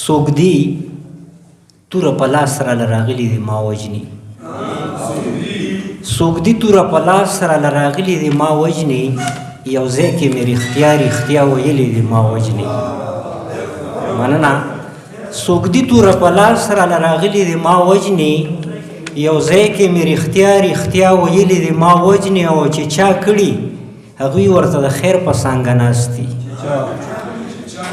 سوګدي توره په لاس راله راغلي دي ما وجني سوګدي توره په لاس راله راغلي دي ما وجني یو ځای کې مې رښتیا ویلي دي ما وجني مننه سوګدي توره په لاس راله راغلي دي ما وجني یو ځای کې مې رښتیا ویلي دي ما وجني او چې چا کړي هغوی ورته د خیر په څانګه ناست دي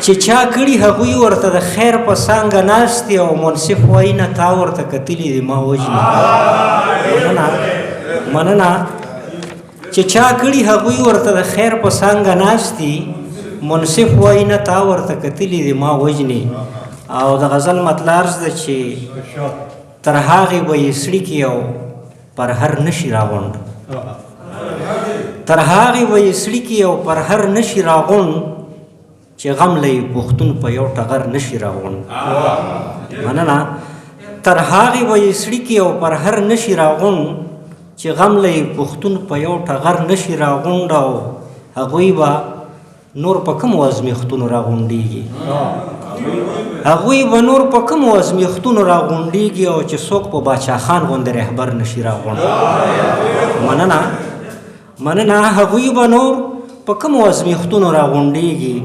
چې چا کړي هغوی ورته د خیر په څانګه ناست دي او منصف وایي نه تا ورته کتلي دي ما وجني مننه چې چا کړي هغوی ورته د خیر په څانګه ناست دي منصف وایي نه تا ورته کتلي دي ما وجني او د غزل مطلع عرض ده چې تر هغې به یې سړي او پر هر نشي راغونډ تر هغې به یې سړي او پر هر نشي راغونډ چې غم له یې پښتون په یو ټغر نشي راغونډ مننه تر هغې به یې سړي او پر هر نشي راغونډ چې غم له یې پښتون په یو ټغر نشي راغونډ او هغوی به نور په کومو ازمیښتونو راغونډېږي هغوی به نور په کومو ازمیښتونو راغونډېږي او چې څوک په باچا خان غوندې رهبر نشي راغونډ مننه هغوی به نور په کومو ازمیښتونو راغونډېږي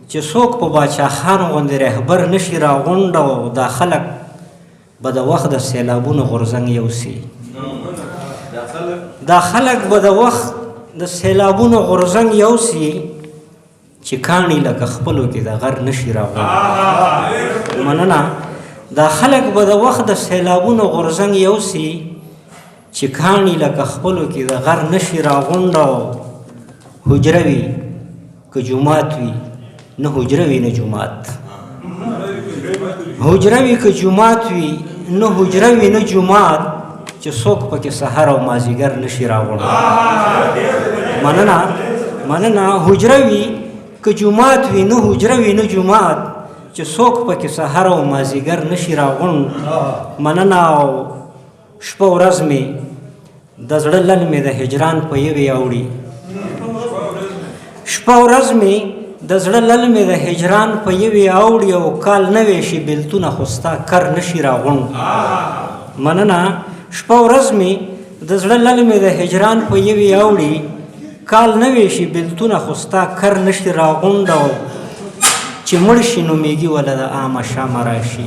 چې څوک په باچا خان غوندې رهبر نشي راغونډ او دا خلک به د وخت د سیلابونو غورځنګ یوسي دا خلک به د وخت د سیلابونو غورځنګ یوسي چې کاڼي لکه خپلو کې د غر نشي راغونډ مننه دا خلک به د وخت د سیلابونو غورځنګ یوسي چې کاڼي لکه خپلو کې د غر نشي راغونډ او حجره وي که جومات وي نه حجره وي نه جومات حجره وي که جومات وي نه حجره وي نه جومات چې څوک پکې سحر او مازدیګر نشي راغونډ مننه حجره وي که جومات وي نه حجره وي نه جومات چې څوک پکې سحر او مازدیګر نشي راغونډ مننه او شپه ورځ مې د زړه لل مې د هجران په یوې اوړي شپه ورځ مې د زړه لل مې د هجران په یوې اوړي او کال نوی شي بېلتونه خو ستا کر نشي راغونډ مننه شپه ورځ مې د زړه لل مې د هجران په یوې اوړي کال نوی شي بېلتونه خو ستا کر نشي راغونډ او چې مړ شي نو میږي وله د عامه شامه راشي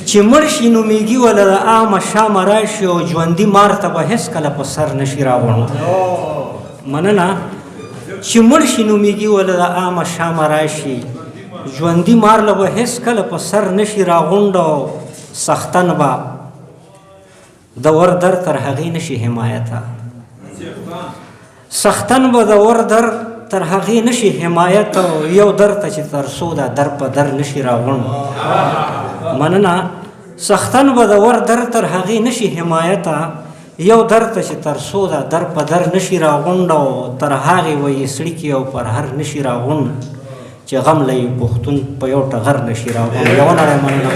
چې مړ شي نو میږي وله د عامه شامه راشي او ژوندي مار ته به هېڅکله په سر نشي راغونډ مننه چې مړ شي نو میږي وله د عامه شامه راشي ژوندي مار له به هېڅکله په سر نشي راغونډ او سختن به د ور در تر هغې نشي حمایته سختن به د ور در تر هغې نشي حمایت او یو در ته چې تر څو دا در په در نشي راغونډ مننه سختن به د ور در تر هغې نشي حمایته یو در ته چې تر څو دا در په در نشي راغونډ او تر هغې به یې سړي او پر هر نشي راغونډ چې غم له یې پښتون په یو ټغر نشي راغونډ یوه نړۍ مننه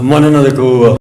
مننه د کوو